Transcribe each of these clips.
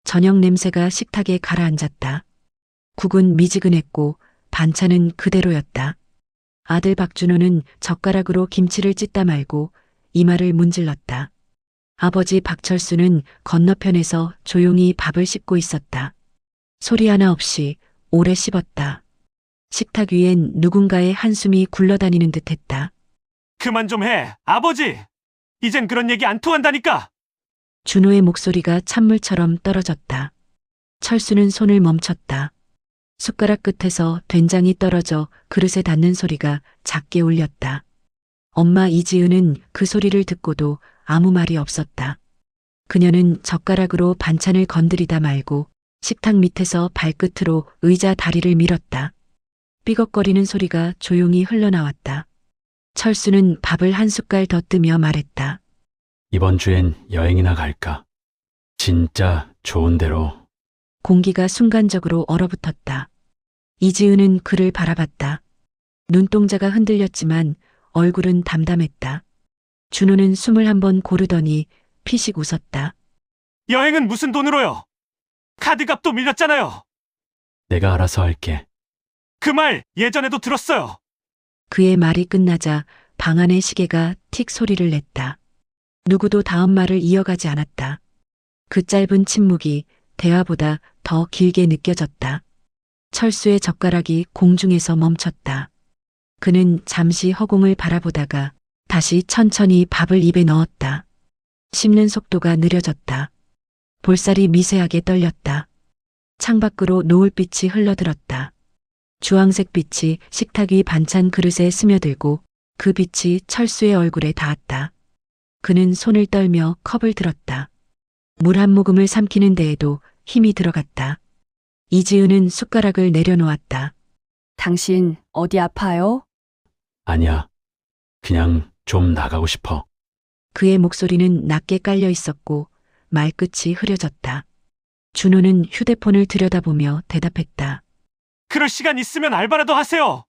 저녁 냄새가 식탁에 가라앉았다. 국은 미지근했고 반찬은 그대로였다. 아들 박준호는 젓가락으로 김치를 찢다 말고 이마를 문질렀다. 아버지 박철수는 건너편에서 조용히 밥을 씹고 있었다. 소리 하나 없이 오래 씹었다. 식탁 위엔 누군가의 한숨이 굴러다니는 듯했다. 그만 좀 해, 아버지! 이젠 그런 얘기 안 통한다니까! 준호의 목소리가 찬물처럼 떨어졌다. 철수는 손을 멈췄다. 숟가락 끝에서 된장이 떨어져 그릇에 닿는 소리가 작게 울렸다. 엄마 이지은은 그 소리를 듣고도 아무 말이 없었다. 그녀는 젓가락으로 반찬을 건드리다 말고 식탁 밑에서 발끝으로 의자 다리를 밀었다. 삐걱거리는 소리가 조용히 흘러나왔다. 철수는 밥을 한 숟갈 더 뜨며 말했다. 이번 주엔 여행이나 갈까? 진짜 좋은 데로. 공기가 순간적으로 얼어붙었다. 이지은은 그를 바라봤다. 눈동자가 흔들렸지만 얼굴은 담담했다. 준호는 숨을 한번 고르더니 피식 웃었다. 여행은 무슨 돈으로요? 카드값도 밀렸잖아요. 내가 알아서 할게. 그 말 예전에도 들었어요. 그의 말이 끝나자 방 안의 시계가 틱 소리를 냈다. 누구도 다음 말을 이어가지 않았다. 그 짧은 침묵이 대화보다 더 길게 느껴졌다. 철수의 젓가락이 공중에서 멈췄다. 그는 잠시 허공을 바라보다가 다시 천천히 밥을 입에 넣었다. 씹는 속도가 느려졌다. 볼살이 미세하게 떨렸다. 창밖으로 노을빛이 흘러들었다. 주황색 빛이 식탁 위 반찬 그릇에 스며들고 그 빛이 철수의 얼굴에 닿았다. 그는 손을 떨며 컵을 들었다. 물 한 모금을 삼키는 데에도 힘이 들어갔다. 이지은은 숟가락을 내려놓았다. 당신 어디 아파요? 아니야. 그냥 좀 나가고 싶어. 그의 목소리는 낮게 깔려 있었고 말끝이 흐려졌다. 준호는 휴대폰을 들여다보며 대답했다. 그럴 시간 있으면 알바라도 하세요.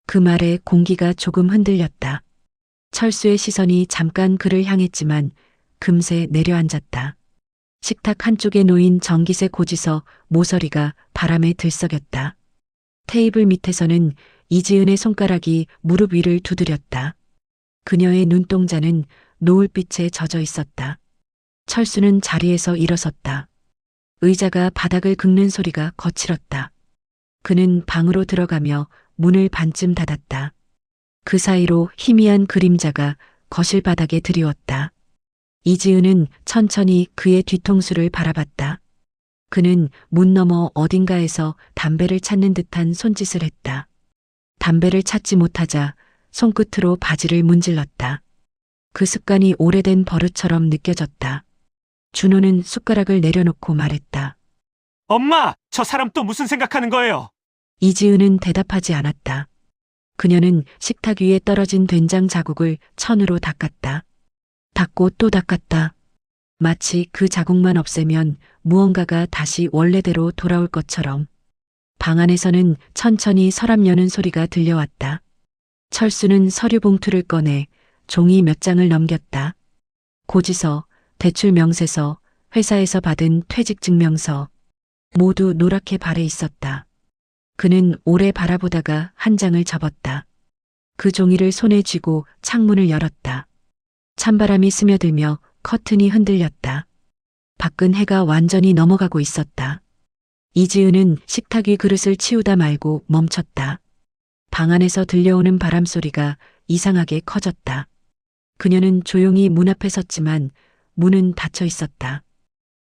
그 말에 공기가 조금 흔들렸다. 철수의 시선이 잠깐 그를 향했지만 금세 내려앉았다. 식탁 한쪽에 놓인 전기색 고지서 모서리가 바람에 들썩였다. 테이블 밑에서는 이지은의 손가락이 무릎 위를 두드렸다. 그녀의 눈동자는 노을빛에 젖어 있었다. 철수는 자리에서 일어섰다. 의자가 바닥을 긁는 소리가 거칠었다. 그는 방으로 들어가며 문을 반쯤 닫았다. 그 사이로 희미한 그림자가 거실 바닥에 드리웠다. 이지은은 천천히 그의 뒤통수를 바라봤다. 그는 문 너머 어딘가에서 담배를 찾는 듯한 손짓을 했다. 담배를 찾지 못하자 손끝으로 바지를 문질렀다. 그 습관이 오래된 버릇처럼 느껴졌다. 준호는 숟가락을 내려놓고 말했다. 엄마, 저 사람 또 무슨 생각하는 거예요? 이지은은 대답하지 않았다. 그녀는 식탁 위에 떨어진 된장 자국을 천으로 닦았다. 닦고 또 닦았다. 마치 그 자국만 없애면 무언가가 다시 원래대로 돌아올 것처럼. 방 안에서는 천천히 서랍 여는 소리가 들려왔다. 철수는 서류 봉투를 꺼내 종이 몇 장을 넘겼다. 고지서, 대출 명세서, 회사에서 받은 퇴직 증명서, 모두 노랗게 발해 있었다. 그는 오래 바라보다가 한 장을 접었다. 그 종이를 손에 쥐고 창문을 열었다. 찬바람이 스며들며 커튼이 흔들렸다. 밖은 해가 완전히 넘어가고 있었다. 이지은은 식탁 위 그릇을 치우다 말고 멈췄다. 방 안에서 들려오는 바람 소리가 이상하게 커졌다. 그녀는 조용히 문 앞에 섰지만 문은 닫혀 있었다.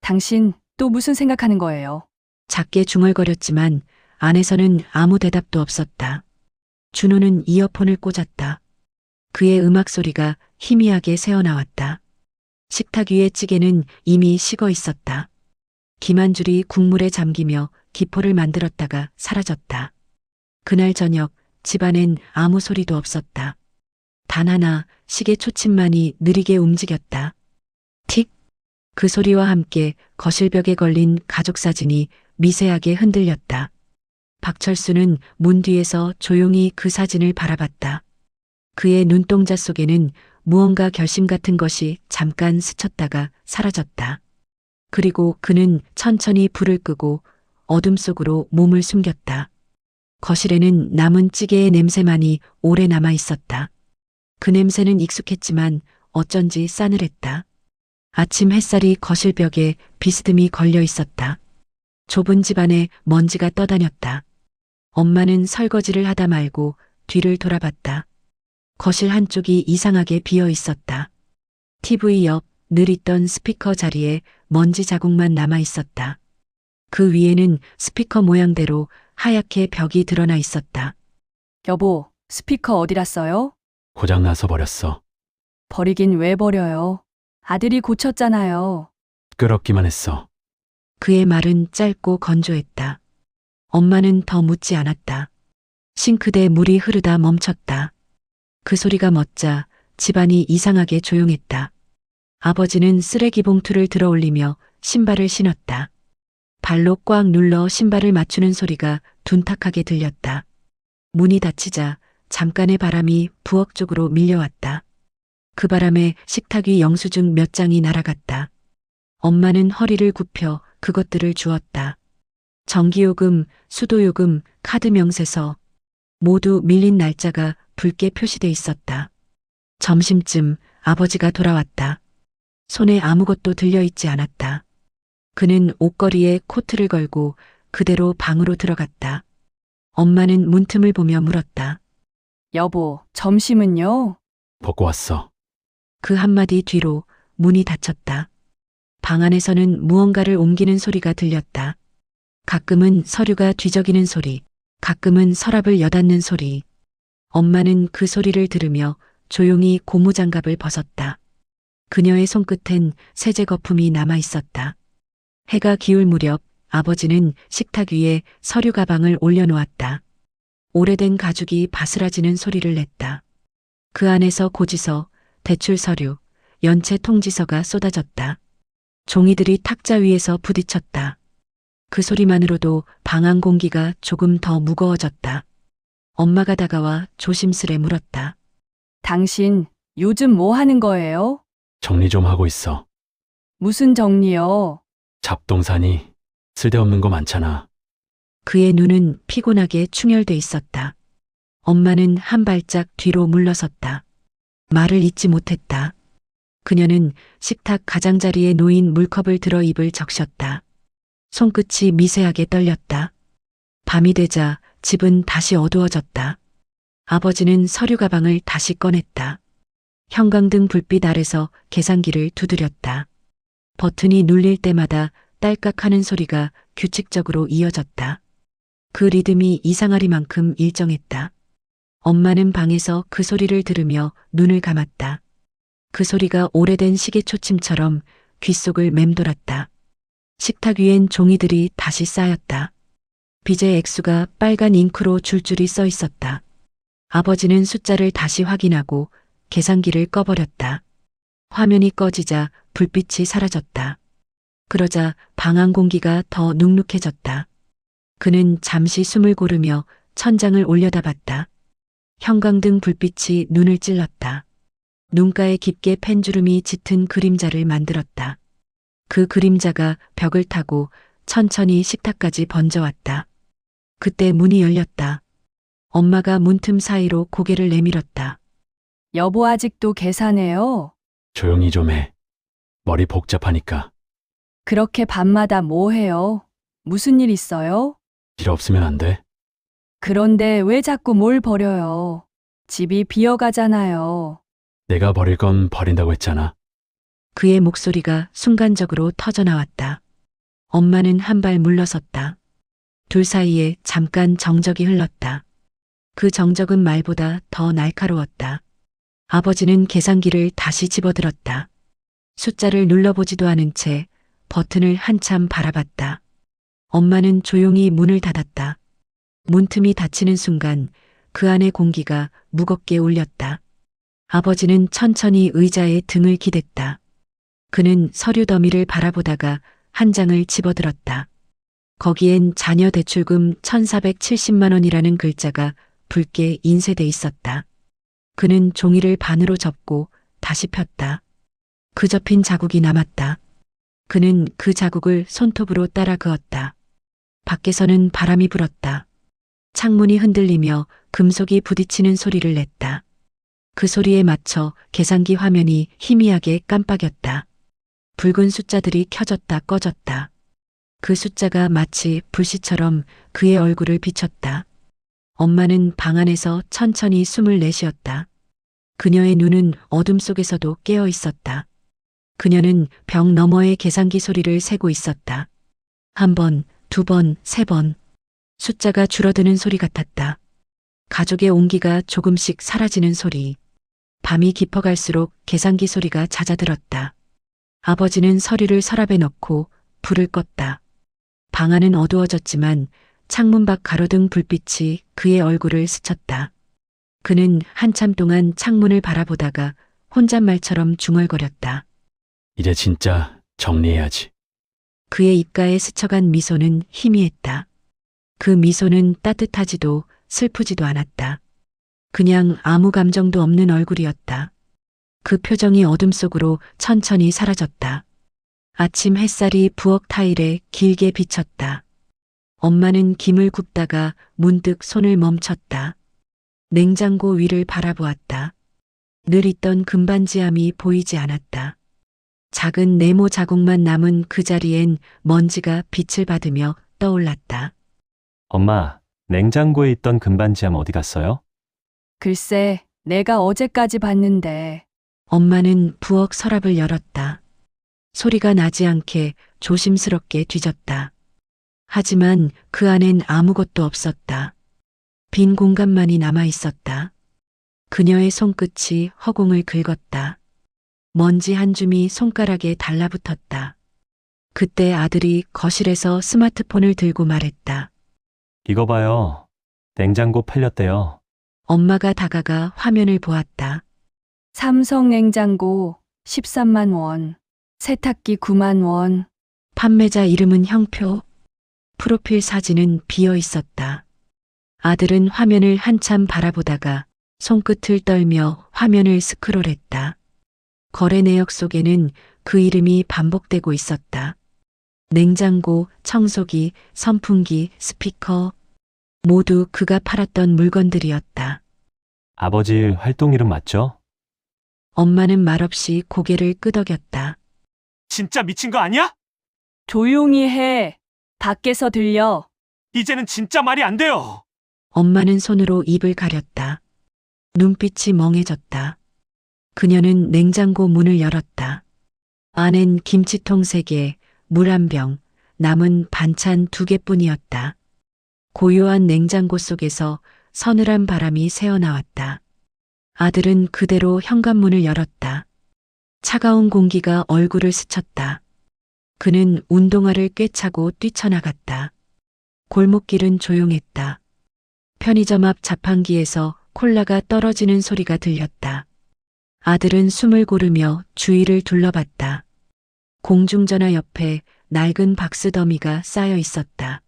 당신 또 무슨 생각하는 거예요? 작게 중얼거렸지만 안에서는 아무 대답도 없었다. 준호는 이어폰을 꽂았다. 그의 음악 소리가 희미하게 새어나왔다. 식탁 위의 찌개는 이미 식어 있었다. 김 한 줄이 국물에 잠기며 기포를 만들었다가 사라졌다. 그날 저녁 집안엔 아무 소리도 없었다. 단 하나 시계 초침만이 느리게 움직였다. 틱! 그 소리와 함께 거실벽에 걸린 가족 사진이 미세하게 흔들렸다. 박철수는 문 뒤에서 조용히 그 사진을 바라봤다. 그의 눈동자 속에는 무언가 결심 같은 것이 잠깐 스쳤다가 사라졌다. 그리고 그는 천천히 불을 끄고 어둠 속으로 몸을 숨겼다. 거실에는 남은 찌개의 냄새만이 오래 남아 있었다. 그 냄새는 익숙했지만 어쩐지 싸늘했다. 아침 햇살이 거실 벽에 비스듬히 걸려 있었다. 좁은 집안에 먼지가 떠다녔다. 엄마는 설거지를 하다 말고 뒤를 돌아봤다. 거실 한쪽이 이상하게 비어 있었다. TV 옆 늘 있던 스피커 자리에 먼지 자국만 남아 있었다. 그 위에는 스피커 모양대로 하얗게 벽이 드러나 있었다. 여보, 스피커 어디 놨어요? 고장나서 버렸어. 버리긴 왜 버려요? 아들이 고쳤잖아요. 끌었기만 했어. 그의 말은 짧고 건조했다. 엄마는 더 묻지 않았다. 싱크대에 물이 흐르다 멈췄다. 그 소리가 멎자 집안이 이상하게 조용했다. 아버지는 쓰레기 봉투를 들어 올리며 신발을 신었다. 발로 꽉 눌러 신발을 맞추는 소리가 둔탁하게 들렸다. 문이 닫히자 잠깐의 바람이 부엌 쪽으로 밀려왔다. 그 바람에 식탁 위 영수증 몇 장이 날아갔다. 엄마는 허리를 굽혀 그것들을 주었다. 전기요금, 수도요금, 카드 명세서 모두 밀린 날짜가 붉게 표시돼 있었다. 점심쯤 아버지가 돌아왔다. 손에 아무것도 들려있지 않았다. 그는 옷걸이에 코트를 걸고 그대로 방으로 들어갔다. 엄마는 문틈을 보며 물었다. 여보, 점심은요? 먹고 왔어. 그 한마디 뒤로 문이 닫혔다. 방 안에서는 무언가를 옮기는 소리가 들렸다. 가끔은 서류가 뒤적이는 소리, 가끔은 서랍을 여닫는 소리. 엄마는 그 소리를 들으며 조용히 고무장갑을 벗었다. 그녀의 손끝엔 세제 거품이 남아 있었다. 해가 기울 무렵 아버지는 식탁 위에 서류 가방을 올려놓았다. 오래된 가죽이 바스라지는 소리를 냈다. 그 안에서 고지서, 대출 서류, 연체 통지서가 쏟아졌다. 종이들이 탁자 위에서 부딪혔다. 그 소리만으로도 방 안 공기가 조금 더 무거워졌다. 엄마가 다가와 조심스레 물었다. 당신 요즘 뭐 하는 거예요? 정리 좀 하고 있어. 무슨 정리요? 잡동사니 쓸데없는 거 많잖아. 그의 눈은 피곤하게 충혈돼 있었다. 엄마는 한 발짝 뒤로 물러섰다. 말을 잇지 못했다. 그녀는 식탁 가장자리에 놓인 물컵을 들어 입을 적셨다. 손끝이 미세하게 떨렸다. 밤이 되자 집은 다시 어두워졌다. 아버지는 서류 가방을 다시 꺼냈다. 형광등 불빛 아래서 계산기를 두드렸다. 버튼이 눌릴 때마다 딸깍하는 소리가 규칙적으로 이어졌다. 그 리듬이 이상하리만큼 일정했다. 엄마는 방에서 그 소리를 들으며 눈을 감았다. 그 소리가 오래된 시계 초침처럼 귓속을 맴돌았다. 식탁 위엔 종이들이 다시 쌓였다. 빚의 액수가 빨간 잉크로 줄줄이 써 있었다. 아버지는 숫자를 다시 확인하고 계산기를 꺼버렸다. 화면이 꺼지자 불빛이 사라졌다. 그러자 방 안 공기가 더 눅눅해졌다. 그는 잠시 숨을 고르며 천장을 올려다봤다. 형광등 불빛이 눈을 찔렀다. 눈가에 깊게 펜주름이 짙은 그림자를 만들었다. 그 그림자가 벽을 타고 천천히 식탁까지 번져왔다. 그때 문이 열렸다. 엄마가 문틈 사이로 고개를 내밀었다. 여보 아직도 계산해요? 조용히 좀 해. 머리 복잡하니까. 그렇게 밤마다 뭐 해요? 무슨 일 있어요? 일 없으면 안 돼? 그런데 왜 자꾸 뭘 버려요? 집이 비어가잖아요. 내가 버릴 건 버린다고 했잖아. 그의 목소리가 순간적으로 터져나왔다. 엄마는 한 발 물러섰다. 둘 사이에 잠깐 정적이 흘렀다. 그 정적은 말보다 더 날카로웠다. 아버지는 계산기를 다시 집어들었다. 숫자를 눌러보지도 않은 채 버튼을 한참 바라봤다. 엄마는 조용히 문을 닫았다. 문틈이 닫히는 순간 그 안의 공기가 무겁게 울렸다. 아버지는 천천히 의자에 등을 기댔다. 그는 서류 더미를 바라보다가 한 장을 집어들었다. 거기엔 자녀 대출금 1,470만 원이라는 글자가 붉게 인쇄돼 있었다. 그는 종이를 반으로 접고 다시 폈다. 그 접힌 자국이 남았다. 그는 그 자국을 손톱으로 따라 그었다. 밖에서는 바람이 불었다. 창문이 흔들리며 금속이 부딪히는 소리를 냈다. 그 소리에 맞춰 계산기 화면이 희미하게 깜빡였다. 붉은 숫자들이 켜졌다 꺼졌다. 그 숫자가 마치 불씨처럼 그의 얼굴을 비췄다. 엄마는 방 안에서 천천히 숨을 내쉬었다. 그녀의 눈은 어둠 속에서도 깨어 있었다. 그녀는 벽 너머의 계산기 소리를 세고 있었다. 한 번, 두 번, 세 번. 숫자가 줄어드는 소리 같았다. 가족의 온기가 조금씩 사라지는 소리. 밤이 깊어갈수록 계산기 소리가 잦아들었다. 아버지는 서류를 서랍에 넣고 불을 껐다. 방 안은 어두워졌지만 창문 밖 가로등 불빛이 그의 얼굴을 스쳤다. 그는 한참 동안 창문을 바라보다가 혼잣말처럼 중얼거렸다. 이제 진짜 정리해야지. 그의 입가에 스쳐간 미소는 희미했다. 그 미소는 따뜻하지도 슬프지도 않았다. 그냥 아무 감정도 없는 얼굴이었다. 그 표정이 어둠 속으로 천천히 사라졌다. 아침 햇살이 부엌 타일에 길게 비쳤다. 엄마는 김을 굽다가 문득 손을 멈췄다. 냉장고 위를 바라보았다. 늘 있던 금반지함이 보이지 않았다. 작은 네모 자국만 남은 그 자리엔 먼지가 빛을 받으며 떠올랐다. 엄마, 냉장고에 있던 금반지함 어디 갔어요? 글쎄, 내가 어제까지 봤는데. 엄마는 부엌 서랍을 열었다. 소리가 나지 않게 조심스럽게 뒤졌다. 하지만 그 안엔 아무것도 없었다. 빈 공간만이 남아 있었다. 그녀의 손끝이 허공을 긁었다. 먼지 한 줌이 손가락에 달라붙었다. 그때 아들이 거실에서 스마트폰을 들고 말했다. 이거 봐요. 냉장고 팔렸대요. 엄마가 다가가 화면을 보았다. 삼성 냉장고 13만 원. 세탁기 9만 원. 판매자 이름은 형표. 프로필 사진은 비어 있었다. 아들은 화면을 한참 바라보다가 손끝을 떨며 화면을 스크롤했다. 거래 내역 속에는 그 이름이 반복되고 있었다. 냉장고, 청소기, 선풍기, 스피커. 모두 그가 팔았던 물건들이었다. 아버지 활동 이름 맞죠? 엄마는 말없이 고개를 끄덕였다. 진짜 미친 거 아니야? 조용히 해. 밖에서 들려. 이제는 진짜 말이 안 돼요. 엄마는 손으로 입을 가렸다. 눈빛이 멍해졌다. 그녀는 냉장고 문을 열었다. 안엔 김치통 3개, 물 1병, 남은 반찬 2개뿐이었다. 고요한 냉장고 속에서 서늘한 바람이 새어나왔다. 아들은 그대로 현관문을 열었다. 차가운 공기가 얼굴을 스쳤다. 그는 운동화를 꿰차고 뛰쳐나갔다. 골목길은 조용했다. 편의점 앞 자판기에서 콜라가 떨어지는 소리가 들렸다. 아들은 숨을 고르며 주위를 둘러봤다. 공중전화 옆에 낡은 박스 더미가 쌓여 있었다.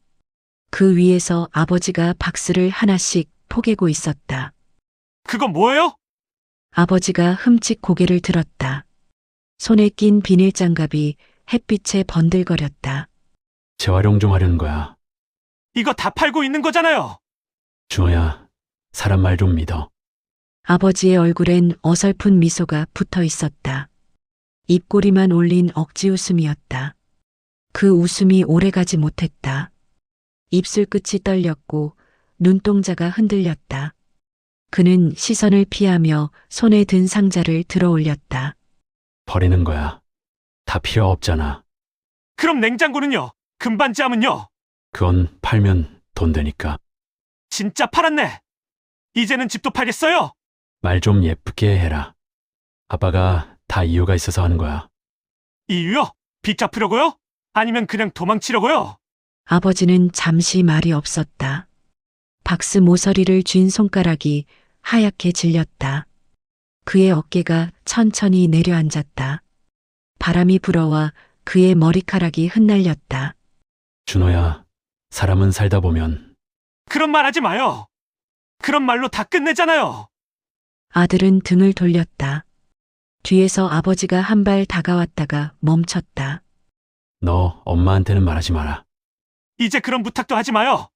그 위에서 아버지가 박스를 하나씩 포개고 있었다. 그건 뭐예요? 아버지가 흠칫 고개를 들었다. 손에 낀 비닐 장갑이 햇빛에 번들거렸다. 재활용 좀 하려는 거야. 이거 다 팔고 있는 거잖아요. 준호야, 사람 말 좀 믿어. 아버지의 얼굴엔 어설픈 미소가 붙어 있었다. 입꼬리만 올린 억지 웃음이었다. 그 웃음이 오래가지 못했다. 입술 끝이 떨렸고 눈동자가 흔들렸다. 그는 시선을 피하며 손에 든 상자를 들어 올렸다. 버리는 거야. 다 필요 없잖아. 그럼 냉장고는요? 금반지함은요? 그건 팔면 돈 되니까. 진짜 팔았네. 이제는 집도 팔겠어요? 말 좀 예쁘게 해라. 아빠가 다 이유가 있어서 하는 거야. 이유요? 빚 갚으려고요? 아니면 그냥 도망치려고요? 아버지는 잠시 말이 없었다. 박스 모서리를 쥔 손가락이 하얗게 질렸다. 그의 어깨가 천천히 내려앉았다. 바람이 불어와 그의 머리카락이 흩날렸다. 준호야, 사람은 살다 보면 그런 말 하지 마요. 그런 말로 다 끝내잖아요. 아들은 등을 돌렸다. 뒤에서 아버지가 한 발 다가왔다가 멈췄다. 너 엄마한테는 말하지 마라. 이제 그런 부탁도 하지 마요.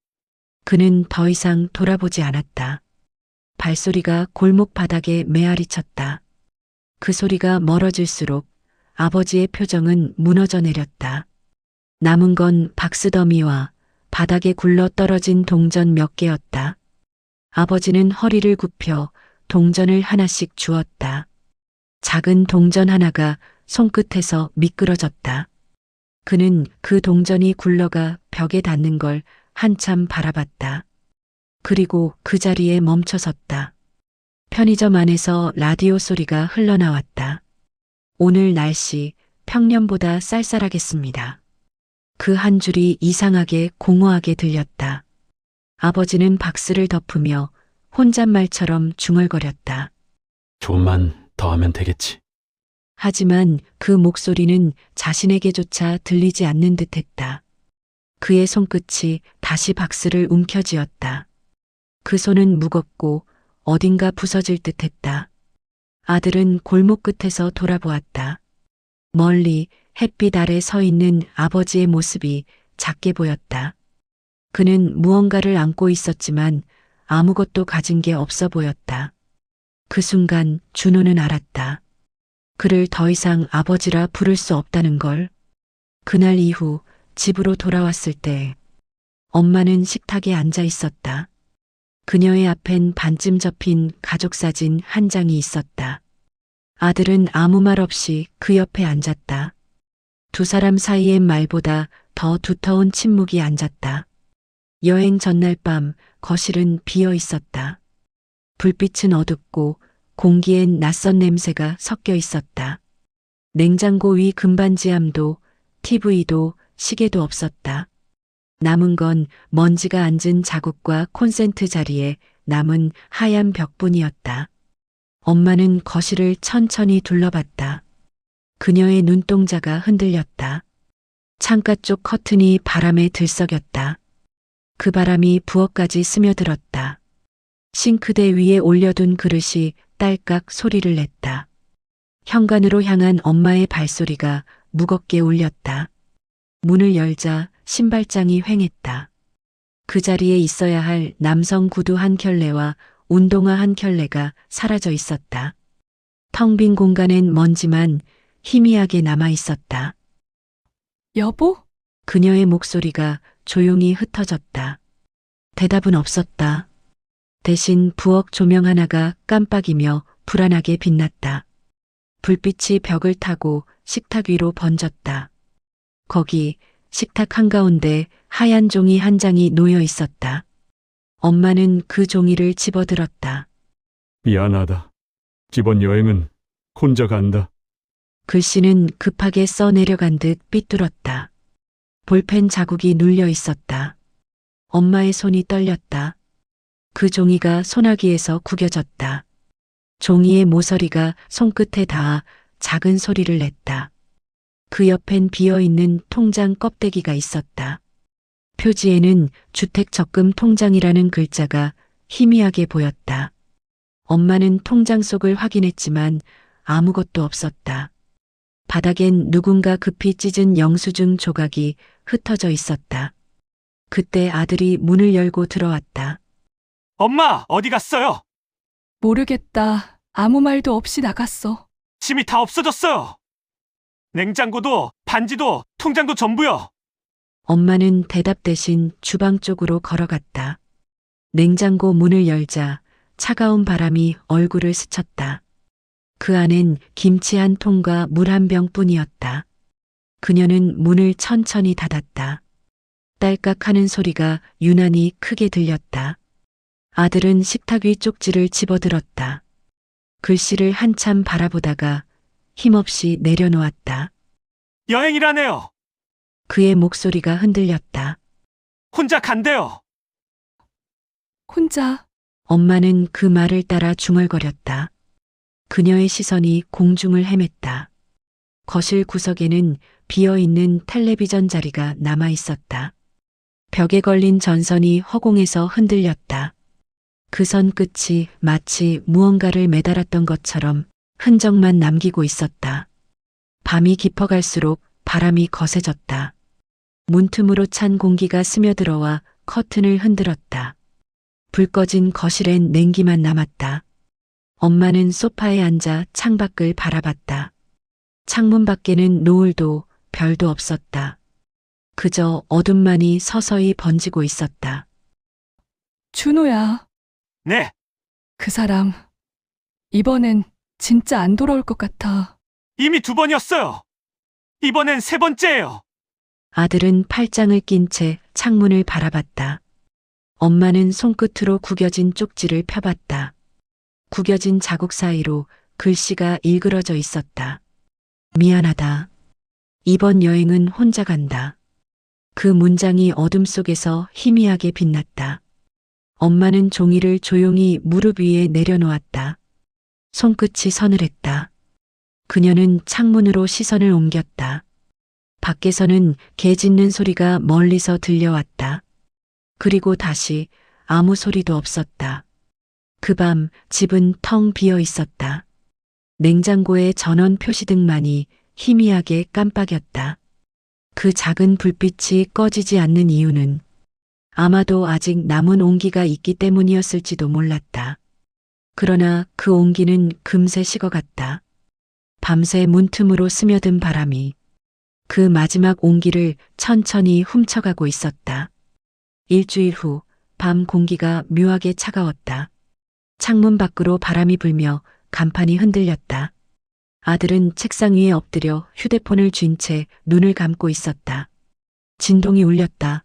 그는 더 이상 돌아보지 않았다. 발소리가 골목 바닥에 메아리 쳤다. 그 소리가 멀어질수록 아버지의 표정은 무너져 내렸다. 남은 건 박스더미와 바닥에 굴러 떨어진 동전 몇 개였다. 아버지는 허리를 굽혀 동전을 하나씩 주었다. 작은 동전 하나가 손끝에서 미끄러졌다. 그는 그 동전이 굴러가 벽에 닿는 걸 한참 바라봤다. 그리고 그 자리에 멈춰섰다. 편의점 안에서 라디오 소리가 흘러나왔다. 오늘 날씨 평년보다 쌀쌀하겠습니다. 그 한 줄이 이상하게 공허하게 들렸다. 아버지는 박스를 덮으며 혼잣말처럼 중얼거렸다. 조금만 더 하면 되겠지. 하지만 그 목소리는 자신에게조차 들리지 않는 듯했다. 그의 손끝이 다시 박스를 움켜쥐었다. 그 손은 무겁고 어딘가 부서질 듯했다. 아들은 골목 끝에서 돌아보았다. 멀리 햇빛 아래 서 있는 아버지의 모습이 작게 보였다. 그는 무언가를 안고 있었지만 아무것도 가진 게 없어 보였다. 그 순간 준호는 알았다. 그를 더 이상 아버지라 부를 수 없다는 걸. 그날 이후 집으로 돌아왔을 때 엄마는 식탁에 앉아 있었다. 그녀의 앞엔 반쯤 접힌 가족사진 한 장이 있었다. 아들은 아무 말 없이 그 옆에 앉았다. 두 사람 사이엔 말보다 더 두터운 침묵이 앉았다. 여행 전날 밤 거실은 비어 있었다. 불빛은 어둡고 공기엔 낯선 냄새가 섞여 있었다. 냉장고 위 금반지함도 TV도 시계도 없었다. 남은 건 먼지가 앉은 자국과 콘센트 자리에 남은 하얀 벽뿐이었다. 엄마는 거실을 천천히 둘러봤다. 그녀의 눈동자가 흔들렸다. 창가 쪽 커튼이 바람에 들썩였다. 그 바람이 부엌까지 스며들었다. 싱크대 위에 올려둔 그릇이 딸깍 소리를 냈다. 현관으로 향한 엄마의 발소리가 무겁게 울렸다. 문을 열자 신발장이 휑했다. 그 자리에 있어야 할 남성 구두 한 켤레와 운동화 한 켤레가 사라져 있었다. 텅 빈 공간엔 먼지만 희미하게 남아 있었다. 여보? 그녀의 목소리가 조용히 흩어졌다. 대답은 없었다. 대신 부엌 조명 하나가 깜빡이며 불안하게 빛났다. 불빛이 벽을 타고 식탁 위로 번졌다. 거기 식탁 한가운데 하얀 종이 한 장이 놓여 있었다. 엄마는 그 종이를 집어들었다. 미안하다. 이번 여행은 혼자 간다. 글씨는 급하게 써 내려간 듯 삐뚤었다. 볼펜 자국이 눌려 있었다. 엄마의 손이 떨렸다. 그 종이가 소나기에서 구겨졌다. 종이의 모서리가 손끝에 닿아 작은 소리를 냈다. 그 옆엔 비어있는 통장 껍데기가 있었다. 표지에는 주택 적금 통장이라는 글자가 희미하게 보였다. 엄마는 통장 속을 확인했지만 아무것도 없었다. 바닥엔 누군가 급히 찢은 영수증 조각이 흩어져 있었다. 그때 아들이 문을 열고 들어왔다. 엄마, 어디 갔어요? 모르겠다. 아무 말도 없이 나갔어. 짐이 다 없어졌어요. 냉장고도, 반지도, 통장도 전부요. 엄마는 대답 대신 주방 쪽으로 걸어갔다. 냉장고 문을 열자 차가운 바람이 얼굴을 스쳤다. 그 안엔 김치 한 통과 물 한 병뿐이었다. 그녀는 문을 천천히 닫았다. 딸깍 하는 소리가 유난히 크게 들렸다. 아들은 식탁 위 쪽지를 집어들었다. 글씨를 한참 바라보다가 힘없이 내려놓았다. 여행이라네요. 그의 목소리가 흔들렸다. 혼자 간대요. 혼자. 엄마는 그 말을 따라 중얼거렸다. 그녀의 시선이 공중을 헤맸다. 거실 구석에는 비어있는 텔레비전 자리가 남아 있었다. 벽에 걸린 전선이 허공에서 흔들렸다. 그 선 끝이 마치 무언가를 매달았던 것처럼 흔적만 남기고 있었다. 밤이 깊어갈수록 바람이 거세졌다. 문틈으로 찬 공기가 스며들어와 커튼을 흔들었다. 불 꺼진 거실엔 냉기만 남았다. 엄마는 소파에 앉아 창밖을 바라봤다. 창문 밖에는 노을도 별도 없었다. 그저 어둠만이 서서히 번지고 있었다. 준호야, 네, 그 사람, 이번엔 진짜 안 돌아올 것 같아. 이미 2번이었어요. 이번엔 3번째예요. 아들은 팔짱을 낀 채 창문을 바라봤다. 엄마는 손끝으로 구겨진 쪽지를 펴봤다. 구겨진 자국 사이로 글씨가 일그러져 있었다. 미안하다. 이번 여행은 혼자 간다. 그 문장이 어둠 속에서 희미하게 빛났다. 엄마는 종이를 조용히 무릎 위에 내려놓았다. 손끝이 서늘했다. 그녀는 창문으로 시선을 옮겼다. 밖에서는 개 짖는 소리가 멀리서 들려왔다. 그리고 다시 아무 소리도 없었다. 그 밤 집은 텅 비어 있었다. 냉장고의 전원 표시등만이 희미하게 깜빡였다. 그 작은 불빛이 꺼지지 않는 이유는 아마도 아직 남은 온기가 있기 때문이었을지도 몰랐다. 그러나 그 온기는 금세 식어갔다. 밤새 문틈으로 스며든 바람이 그 마지막 온기를 천천히 훔쳐가고 있었다. 일주일 후 밤 공기가 묘하게 차가웠다. 창문 밖으로 바람이 불며 간판이 흔들렸다. 아들은 책상 위에 엎드려 휴대폰을 쥔 채 눈을 감고 있었다. 진동이 울렸다.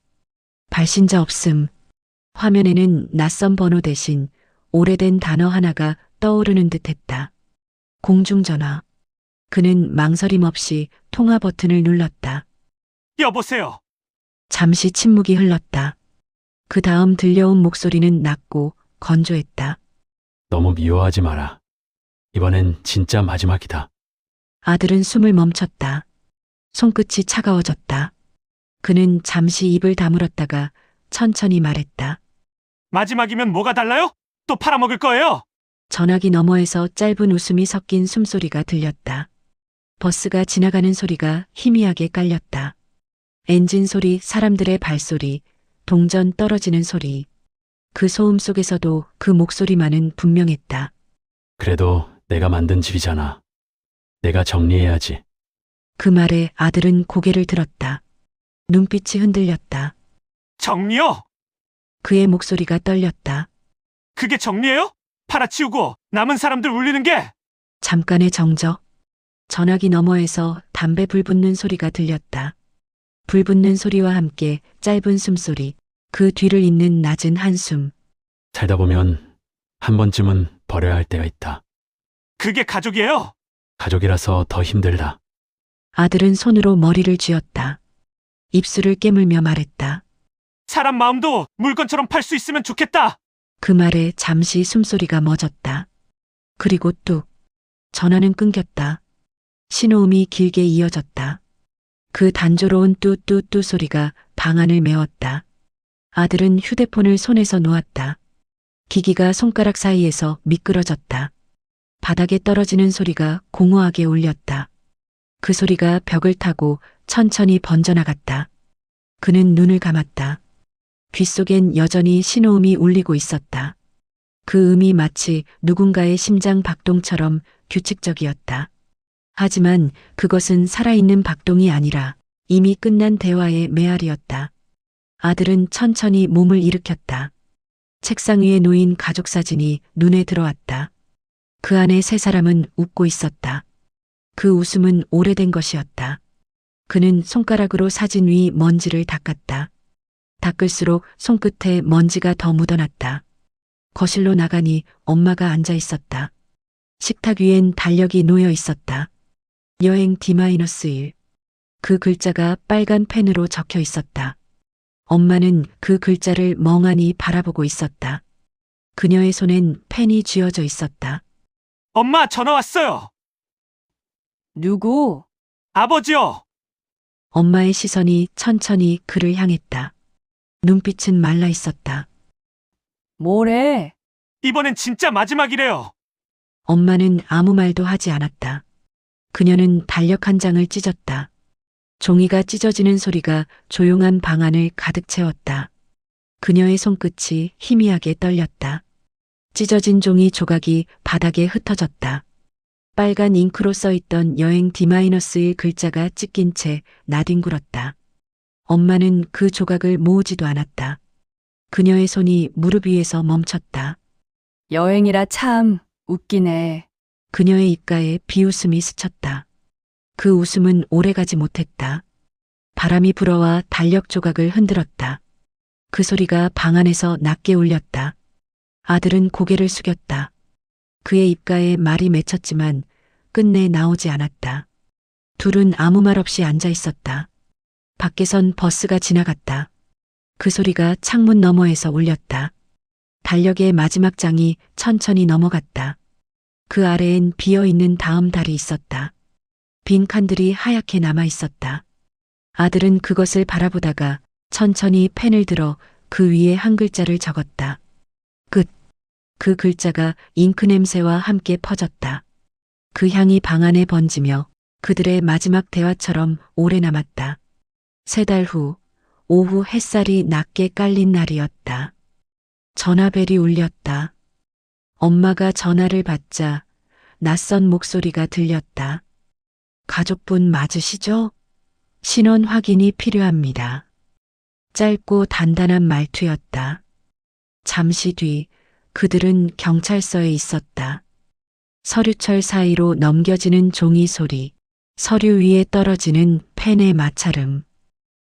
발신자 없음. 화면에는 낯선 번호 대신 오래된 단어 하나가 떠오르는 듯했다. 공중전화. 그는 망설임 없이 통화 버튼을 눌렀다. 여보세요. 잠시 침묵이 흘렀다. 그 다음 들려온 목소리는 낮고 건조했다. 너무 미워하지 마라. 이번엔 진짜 마지막이다. 아들은 숨을 멈췄다. 손끝이 차가워졌다. 그는 잠시 입을 다물었다가 천천히 말했다. 마지막이면 뭐가 달라요? 또 팔아먹을 거예요. 전화기 너머에서 짧은 웃음이 섞인 숨소리가 들렸다. 버스가 지나가는 소리가 희미하게 깔렸다. 엔진 소리, 사람들의 발소리, 동전 떨어지는 소리. 그 소음 속에서도 그 목소리만은 분명했다. 그래도 내가 만든 집이잖아. 내가 정리해야지. 그 말에 아들은 고개를 들었다. 눈빛이 흔들렸다. 정리요? 그의 목소리가 떨렸다. 그게 정리예요? 팔아치우고 남은 사람들 울리는 게? 잠깐의 정적. 전화기 너머에서 담배 불 붙는 소리가 들렸다. 불 붙는 소리와 함께 짧은 숨소리, 그 뒤를 잇는 낮은 한숨. 살다 보면 한 번쯤은 버려야 할 때가 있다. 그게 가족이에요? 가족이라서 더 힘들다. 아들은 손으로 머리를 쥐었다. 입술을 깨물며 말했다. 사람 마음도 물건처럼 팔 수 있으면 좋겠다. 그 말에 잠시 숨소리가 멎었다. 그리고 뚝. 전화는 끊겼다. 신호음이 길게 이어졌다. 그 단조로운 뚜뚜뚜 소리가 방 안을 메웠다. 아들은 휴대폰을 손에서 놓았다. 기기가 손가락 사이에서 미끄러졌다. 바닥에 떨어지는 소리가 공허하게 울렸다. 그 소리가 벽을 타고 천천히 번져나갔다. 그는 눈을 감았다. 귓속엔 여전히 신호음이 울리고 있었다. 그 음이 마치 누군가의 심장 박동처럼 규칙적이었다. 하지만 그것은 살아있는 박동이 아니라 이미 끝난 대화의 메아리였다. 아들은 천천히 몸을 일으켰다. 책상 위에 놓인 가족 사진이 눈에 들어왔다. 그 안에 세 사람은 웃고 있었다. 그 웃음은 오래된 것이었다. 그는 손가락으로 사진 위 먼지를 닦았다. 닦을수록 손끝에 먼지가 더 묻어났다. 거실로 나가니 엄마가 앉아 있었다. 식탁 위엔 달력이 놓여 있었다. 여행 D-1. 그 글자가 빨간 펜으로 적혀 있었다. 엄마는 그 글자를 멍하니 바라보고 있었다. 그녀의 손엔 펜이 쥐어져 있었다. 엄마 전화 왔어요. 누구? 아버지요. 엄마의 시선이 천천히 그를 향했다. 눈빛은 말라 있었다. 뭐래? 이번엔 진짜 마지막이래요. 엄마는 아무 말도 하지 않았다. 그녀는 달력 한 장을 찢었다. 종이가 찢어지는 소리가 조용한 방 안을 가득 채웠다. 그녀의 손끝이 희미하게 떨렸다. 찢어진 종이 조각이 바닥에 흩어졌다. 빨간 잉크로 써있던 여행 D-1 글자가 찢긴 채 나뒹굴었다. 엄마는 그 조각을 모으지도 않았다. 그녀의 손이 무릎 위에서 멈췄다. 여행이라 참 웃기네. 그녀의 입가에 비웃음이 스쳤다. 그 웃음은 오래가지 못했다. 바람이 불어와 달력 조각을 흔들었다. 그 소리가 방 안에서 낮게 울렸다. 아들은 고개를 숙였다. 그의 입가에 말이 맺혔지만 끝내 나오지 않았다. 둘은 아무 말 없이 앉아 있었다. 밖에선 버스가 지나갔다. 그 소리가 창문 너머에서 울렸다. 달력의 마지막 장이 천천히 넘어갔다. 그 아래엔 비어있는 다음 달이 있었다. 빈 칸들이 하얗게 남아 있었다. 아들은 그것을 바라보다가 천천히 펜을 들어 그 위에 한 글자를 적었다. 끝. 그 글자가 잉크 냄새와 함께 퍼졌다. 그 향이 방 안에 번지며 그들의 마지막 대화처럼 오래 남았다. 3달 후, 오후 햇살이 낮게 깔린 날이었다. 전화벨이 울렸다. 엄마가 전화를 받자 낯선 목소리가 들렸다. 가족분 맞으시죠? 신원 확인이 필요합니다. 짧고 단단한 말투였다. 잠시 뒤 그들은 경찰서에 있었다. 서류철 사이로 넘겨지는 종이 소리, 서류 위에 떨어지는 펜의 마찰음.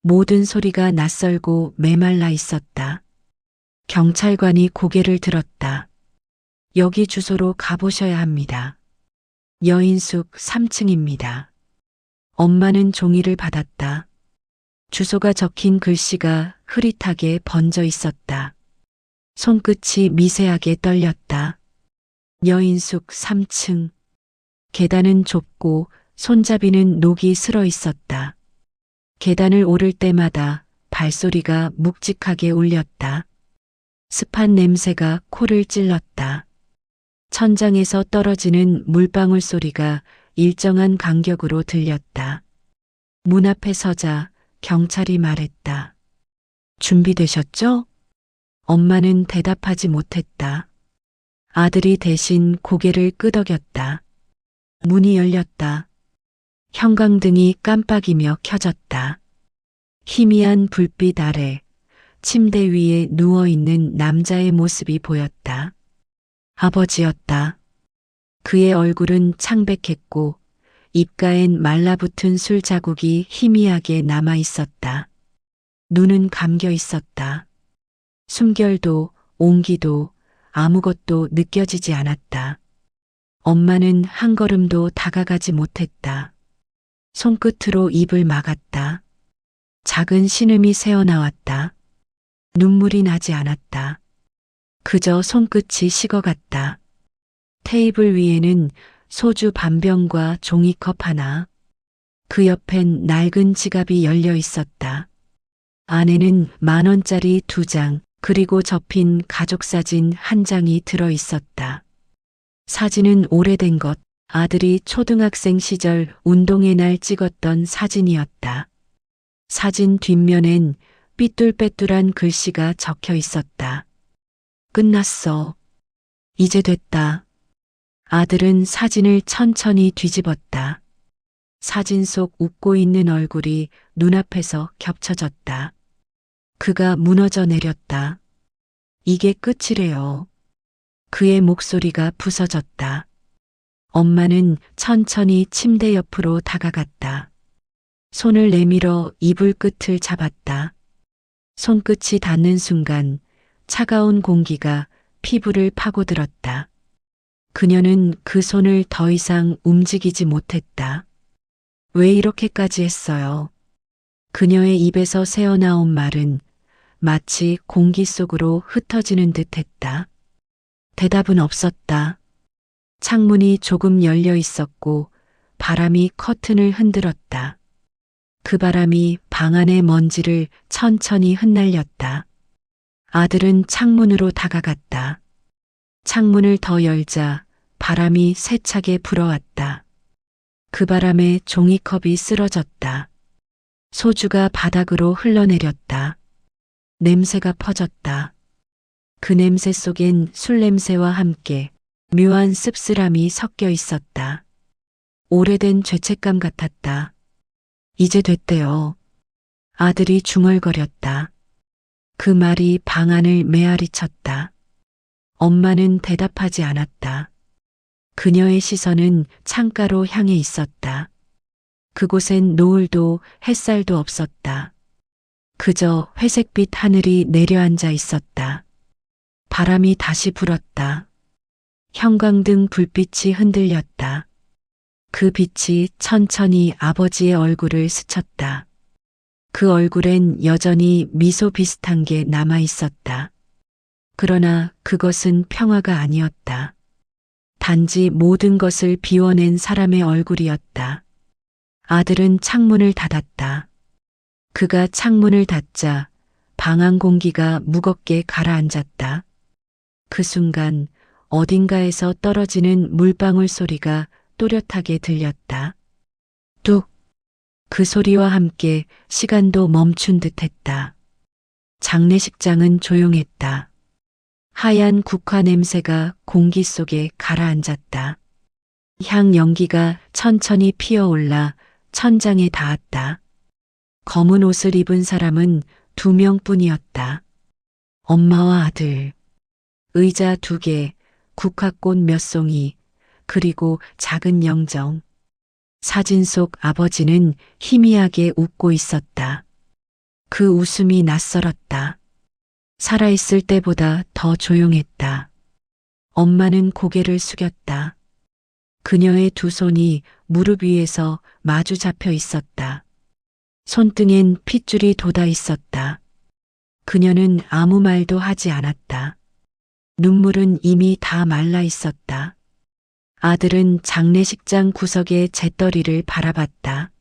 모든 소리가 낯설고 메말라 있었다. 경찰관이 고개를 들었다. 여기 주소로 가보셔야 합니다. 여인숙 3층입니다. 엄마는 종이를 받았다. 주소가 적힌 글씨가 흐릿하게 번져 있었다. 손끝이 미세하게 떨렸다. 여인숙 3층. 계단은 좁고 손잡이는 녹이 슬어 있었다. 계단을 오를 때마다 발소리가 묵직하게 울렸다. 습한 냄새가 코를 찔렀다. 천장에서 떨어지는 물방울 소리가 일정한 간격으로 들렸다. 문 앞에 서자 경찰이 말했다. 준비되셨죠? 엄마는 대답하지 못했다. 아들이 대신 고개를 끄덕였다. 문이 열렸다. 형광등이 깜빡이며 켜졌다. 희미한 불빛 아래 침대 위에 누워있는 남자의 모습이 보였다. 아버지였다. 그의 얼굴은 창백했고 입가엔 말라붙은 술 자국이 희미하게 남아 있었다. 눈은 감겨 있었다. 숨결도 온기도 아무것도 느껴지지 않았다. 엄마는 한 걸음도 다가가지 못했다. 손끝으로 입을 막았다. 작은 신음이 새어나왔다. 눈물이 나지 않았다. 그저 손끝이 식어갔다. 테이블 위에는 소주 반병과 종이컵 하나. 그 옆엔 낡은 지갑이 열려 있었다. 안에는 10,000원짜리 2장, 그리고 접힌 가족사진 1장이 들어 있었다. 사진은 오래된 것, 아들이 초등학생 시절 운동회 날 찍었던 사진이었다. 사진 뒷면엔 삐뚤빼뚤한 글씨가 적혀 있었다. 끝났어. 이제 됐다. 아들은 사진을 천천히 뒤집었다. 사진 속 웃고 있는 얼굴이 눈앞에서 겹쳐졌다. 그가 무너져 내렸다. 이게 끝이래요. 그의 목소리가 부서졌다. 엄마는 천천히 침대 옆으로 다가갔다. 손을 내밀어 이불 끝을 잡았다. 손끝이 닿는 순간 차가운 공기가 피부를 파고들었다. 그녀는 그 손을 더 이상 움직이지 못했다. 왜 이렇게까지 했어요? 그녀의 입에서 새어나온 말은 마치 공기 속으로 흩어지는 듯 했다. 대답은 없었다. 창문이 조금 열려 있었고 바람이 커튼을 흔들었다. 그 바람이 방 안의 먼지를 천천히 흩날렸다. 아들은 창문으로 다가갔다. 창문을 더 열자 바람이 세차게 불어왔다. 그 바람에 종이컵이 쓰러졌다. 소주가 바닥으로 흘러내렸다. 냄새가 퍼졌다. 그 냄새 속엔 술 냄새와 함께 묘한 씁쓸함이 섞여 있었다. 오래된 죄책감 같았다. 이제 됐대요. 아들이 중얼거렸다. 그 말이 방 안을 메아리 쳤다. 엄마는 대답하지 않았다. 그녀의 시선은 창가로 향해 있었다. 그곳엔 노을도 햇살도 없었다. 그저 회색빛 하늘이 내려앉아 있었다. 바람이 다시 불었다. 형광등 불빛이 흔들렸다. 그 빛이 천천히 아버지의 얼굴을 스쳤다. 그 얼굴엔 여전히 미소 비슷한 게 남아 있었다. 그러나 그것은 평화가 아니었다. 단지 모든 것을 비워낸 사람의 얼굴이었다. 아들은 창문을 닫았다. 그가 창문을 닫자 방 안 공기가 무겁게 가라앉았다. 그 순간 어딘가에서 떨어지는 물방울 소리가 또렷하게 들렸다. 뚝! 그 소리와 함께 시간도 멈춘 듯했다. 장례식장은 조용했다. 하얀 국화 냄새가 공기 속에 가라앉았다. 향 연기가 천천히 피어올라 천장에 닿았다. 검은 옷을 입은 사람은 2명뿐이었다. 엄마와 아들. 의자 2개, 국화꽃 몇 송이, 그리고 작은 영정. 사진 속 아버지는 희미하게 웃고 있었다. 그 웃음이 낯설었다. 살아있을 때보다 더 조용했다. 엄마는 고개를 숙였다. 그녀의 2 손이 무릎 위에서 마주 잡혀 있었다. 손등엔 핏줄이 돋아 있었다. 그녀는 아무 말도 하지 않았다. 눈물은 이미 다 말라 있었다. 아들은 장례식장 구석의 잿더리를 바라봤다.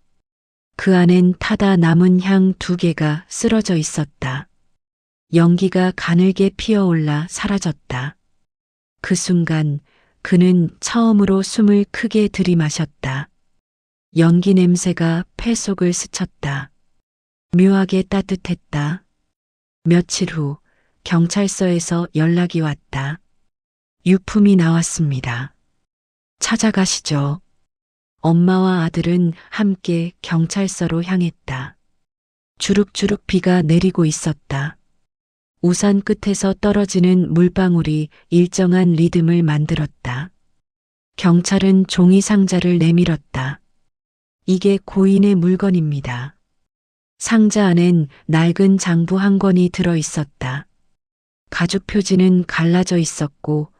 그 안엔 타다 남은 향 2개가 쓰러져 있었다. 연기가 가늘게 피어올라 사라졌다. 그 순간 그는 처음으로 숨을 크게 들이마셨다. 연기 냄새가 폐 속을 스쳤다. 묘하게 따뜻했다. 며칠 후 경찰서에서 연락이 왔다. 유품이 나왔습니다. 찾아가시죠. 엄마와 아들은 함께 경찰서로 향했다. 주룩주룩 비가 내리고 있었다. 우산 끝에서 떨어지는 물방울이 일정한 리듬을 만들었다. 경찰은 종이 상자를 내밀었다. 이게 고인의 물건입니다. 상자 안엔 낡은 장부 한 권이 들어 있었다. 가죽 표지는 갈라져 있었고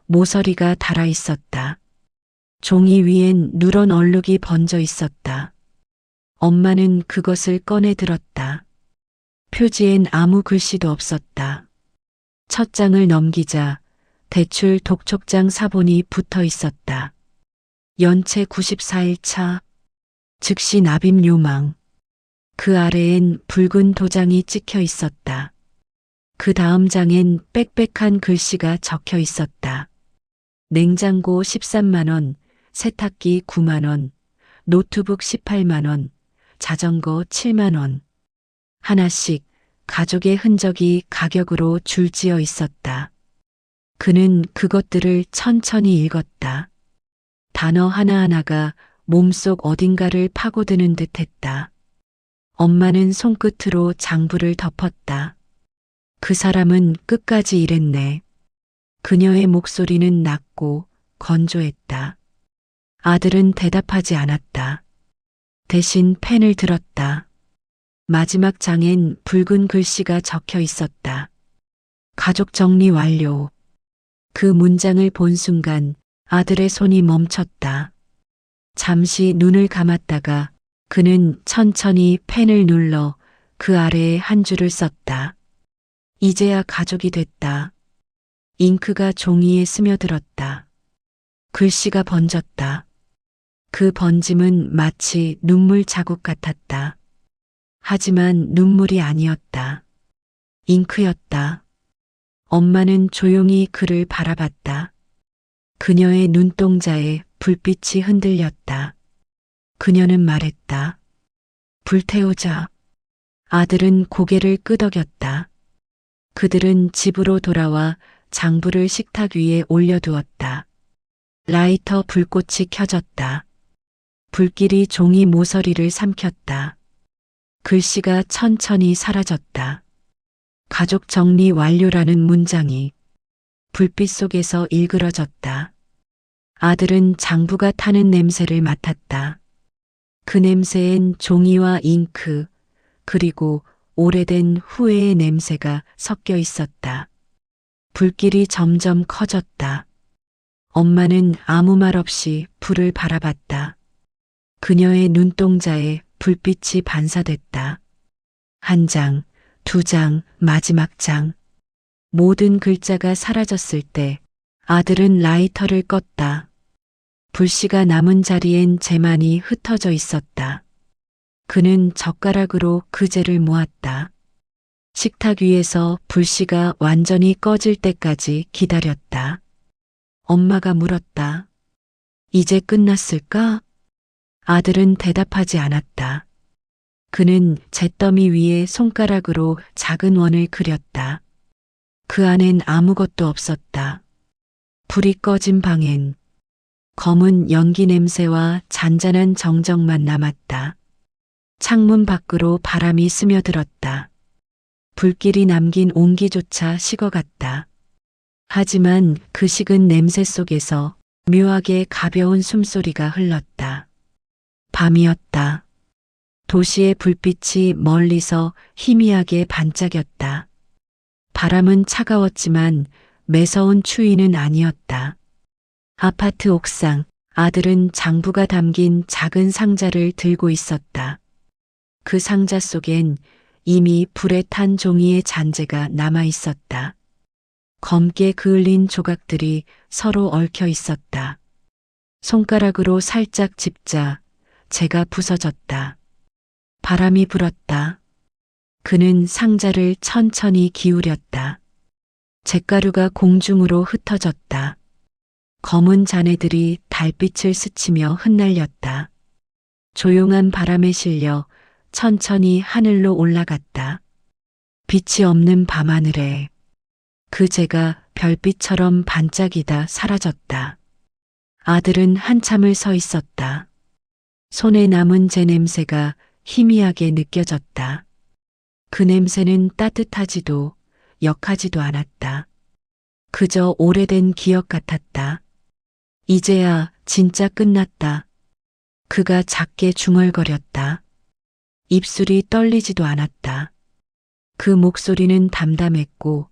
모서리가 달아 있었다. 종이 위엔 누런 얼룩이 번져 있었다. 엄마는 그것을 꺼내 들었다. 표지엔 아무 글씨도 없었다. 첫 장을 넘기자 대출 독촉장 사본이 붙어 있었다. 연체 94일 차, 즉시 납입 요망. 그 아래엔 붉은 도장이 찍혀 있었다. 그 다음 장엔 빽빽한 글씨가 적혀 있었다. 냉장고 13만 원, 세탁기 9만 원, 노트북 18만 원, 자전거 7만 원. 하나씩 가족의 흔적이 가격으로 줄지어 있었다. 그는 그것들을 천천히 읽었다. 단어 하나하나가 몸속 어딘가를 파고드는 듯했다. 엄마는 손끝으로 장부를 덮었다. 그 사람은 끝까지 일했네. 그녀의 목소리는 낮고 건조했다. 아들은 대답하지 않았다. 대신 펜을 들었다. 마지막 장엔 붉은 글씨가 적혀 있었다. 가족 정리 완료. 그 문장을 본 순간 아들의 손이 멈췄다. 잠시 눈을 감았다가 그는 천천히 펜을 눌러 그 아래에 한 줄을 썼다. 이제야 가족이 됐다. 잉크가 종이에 스며들었다. 글씨가 번졌다. 그 번짐은 마치 눈물 자국 같았다. 하지만 눈물이 아니었다. 잉크였다. 엄마는 조용히 그를 바라봤다. 그녀의 눈동자에 불빛이 흔들렸다. 그녀는 말했다. 불태우자. 아들은 고개를 끄덕였다. 그들은 집으로 돌아와 장부를 식탁 위에 올려두었다. 라이터 불꽃이 켜졌다. 불길이 종이 모서리를 삼켰다. 글씨가 천천히 사라졌다. 가족 정리 완료라는 문장이 불빛 속에서 일그러졌다. 아들은 장부가 타는 냄새를 맡았다. 그 냄새엔 종이와 잉크, 그리고 오래된 후회의 냄새가 섞여 있었다. 불길이 점점 커졌다. 엄마는 아무 말 없이 불을 바라봤다. 그녀의 눈동자에 불빛이 반사됐다. 한 장, 두 장, 마지막 장. 모든 글자가 사라졌을 때 아들은 라이터를 껐다. 불씨가 남은 자리엔 재만이 흩어져 있었다. 그는 젓가락으로 그제를 모았다. 식탁 위에서 불씨가 완전히 꺼질 때까지 기다렸다. 엄마가 물었다. 이제 끝났을까? 아들은 대답하지 않았다. 그는 잿더미 위에 손가락으로 작은 원을 그렸다. 그 안엔 아무것도 없었다. 불이 꺼진 방엔 검은 연기 냄새와 잔잔한 정적만 남았다. 창문 밖으로 바람이 스며들었다. 불길이 남긴 온기조차 식어갔다. 하지만 그 식은 냄새 속에서 묘하게 가벼운 숨소리가 흘렀다. 밤이었다. 도시의 불빛이 멀리서 희미하게 반짝였다. 바람은 차가웠지만 매서운 추위는 아니었다. 아파트 옥상, 아들은 장부가 담긴 작은 상자를 들고 있었다. 그 상자 속엔 이미 불에 탄 종이의 잔재가 남아 있었다. 검게 그을린 조각들이 서로 얽혀 있었다. 손가락으로 살짝 짚자 재가 부서졌다. 바람이 불었다. 그는 상자를 천천히 기울였다. 잿가루가 공중으로 흩어졌다. 검은 잔해들이 달빛을 스치며 흩날렸다. 조용한 바람에 실려 천천히 하늘로 올라갔다. 빛이 없는 밤하늘에 그 재가 별빛처럼 반짝이다 사라졌다. 아들은 한참을 서 있었다. 손에 남은 재 냄새가 희미하게 느껴졌다. 그 냄새는 따뜻하지도 역하지도 않았다. 그저 오래된 기억 같았다. 이제야 진짜 끝났다. 그가 작게 중얼거렸다. 입술이 떨리지도 않았다. 그 목소리는 담담했고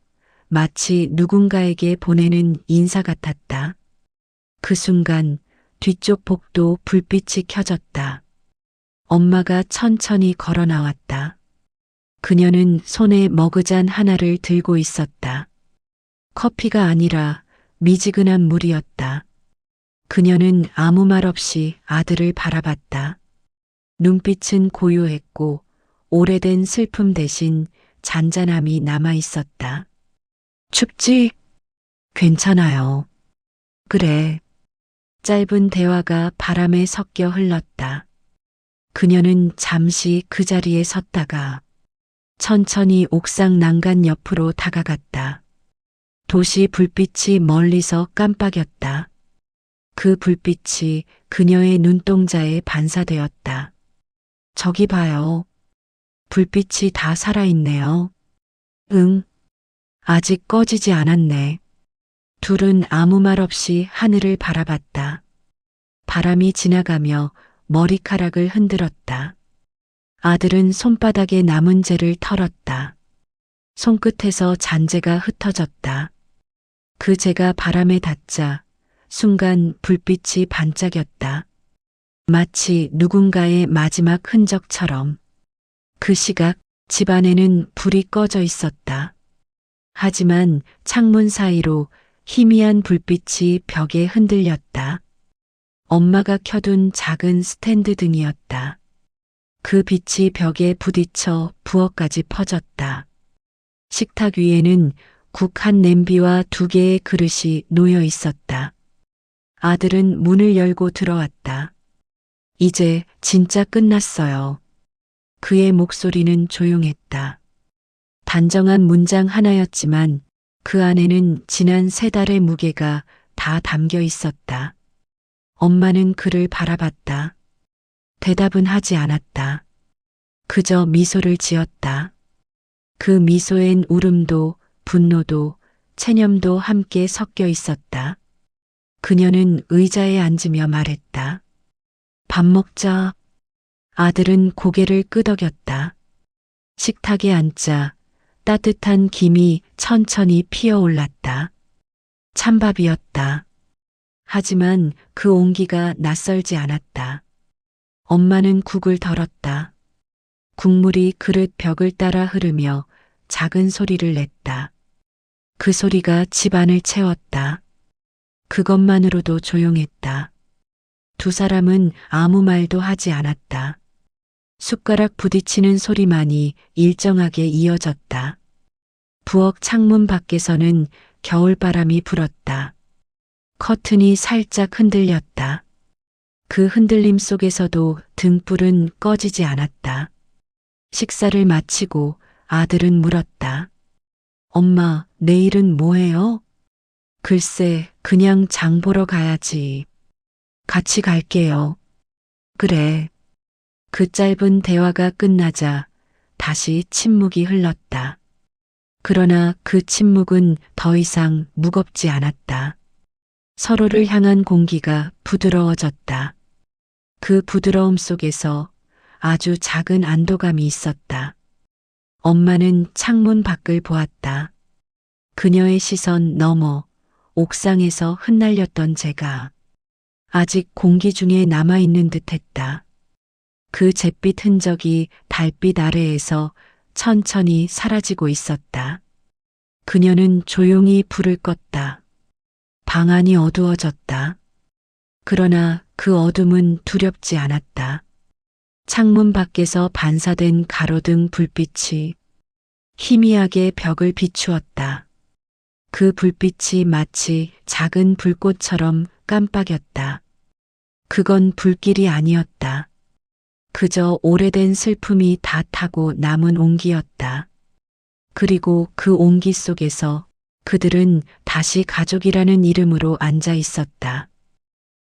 마치 누군가에게 보내는 인사 같았다. 그 순간 뒤쪽 복도 불빛이 켜졌다. 엄마가 천천히 걸어 나왔다. 그녀는 손에 머그잔 하나를 들고 있었다. 커피가 아니라 미지근한 물이었다. 그녀는 아무 말 없이 아들을 바라봤다. 눈빛은 고요했고 오래된 슬픔 대신 잔잔함이 남아 있었다. 춥지? 괜찮아요. 그래. 짧은 대화가 바람에 섞여 흘렀다. 그녀는 잠시 그 자리에 섰다가 천천히 옥상 난간 옆으로 다가갔다. 도시 불빛이 멀리서 깜빡였다. 그 불빛이 그녀의 눈동자에 반사되었다. 저기 봐요. 불빛이 다 살아있네요. 응. 아직 꺼지지 않았네. 둘은 아무 말 없이 하늘을 바라봤다. 바람이 지나가며 머리카락을 흔들었다. 아들은 손바닥에 남은 재를 털었다. 손끝에서 잔재가 흩어졌다. 그 재가 바람에 닿자 순간 불빛이 반짝였다. 마치 누군가의 마지막 흔적처럼. 그 시각 집안에는 불이 꺼져 있었다. 하지만 창문 사이로 희미한 불빛이 벽에 흔들렸다. 엄마가 켜둔 작은 스탠드 등이었다. 그 빛이 벽에 부딪혀 부엌까지 퍼졌다. 식탁 위에는 국 한 냄비와 2개의 그릇이 놓여 있었다. 아들은 문을 열고 들어왔다. 이제 진짜 끝났어요. 그의 목소리는 조용했다. 단정한 문장 하나였지만 그 안에는 지난 3달의 무게가 다 담겨 있었다. 엄마는 그를 바라봤다. 대답은 하지 않았다. 그저 미소를 지었다. 그 미소엔 울음도 분노도 체념도 함께 섞여 있었다. 그녀는 의자에 앉으며 말했다. 밥 먹자. 아들은 고개를 끄덕였다. 식탁에 앉자 따뜻한 김이 천천히 피어올랐다. 찬밥이었다. 하지만 그 온기가 낯설지 않았다. 엄마는 국을 덜었다. 국물이 그릇 벽을 따라 흐르며 작은 소리를 냈다. 그 소리가 집안을 채웠다. 그것만으로도 조용했다. 두 사람은 아무 말도 하지 않았다. 숟가락 부딪히는 소리만이 일정하게 이어졌다. 부엌 창문 밖에서는 겨울바람이 불었다. 커튼이 살짝 흔들렸다. 그 흔들림 속에서도 등불은 꺼지지 않았다. 식사를 마치고 아들은 물었다. 엄마, 내일은 뭐해요? 글쎄, 그냥 장 보러 가야지. 같이 갈게요. 그래. 그 짧은 대화가 끝나자 다시 침묵이 흘렀다. 그러나 그 침묵은 더 이상 무겁지 않았다. 서로를 향한 공기가 부드러워졌다. 그 부드러움 속에서 아주 작은 안도감이 있었다. 엄마는 창문 밖을 보았다. 그녀의 시선 너머 옥상에서 흩날렸던 재가 아직 공기 중에 남아있는 듯했다. 그 잿빛 흔적이 달빛 아래에서 천천히 사라지고 있었다. 그녀는 조용히 불을 껐다. 방 안이 어두워졌다. 그러나 그 어둠은 두렵지 않았다. 창문 밖에서 반사된 가로등 불빛이 희미하게 벽을 비추었다. 그 불빛이 마치 작은 불꽃처럼 깜빡였다. 그건 불길이 아니었다. 그저 오래된 슬픔이 다 타고 남은 온기였다. 그리고 그 온기 속에서 그들은 다시 가족이라는 이름으로 앉아 있었다.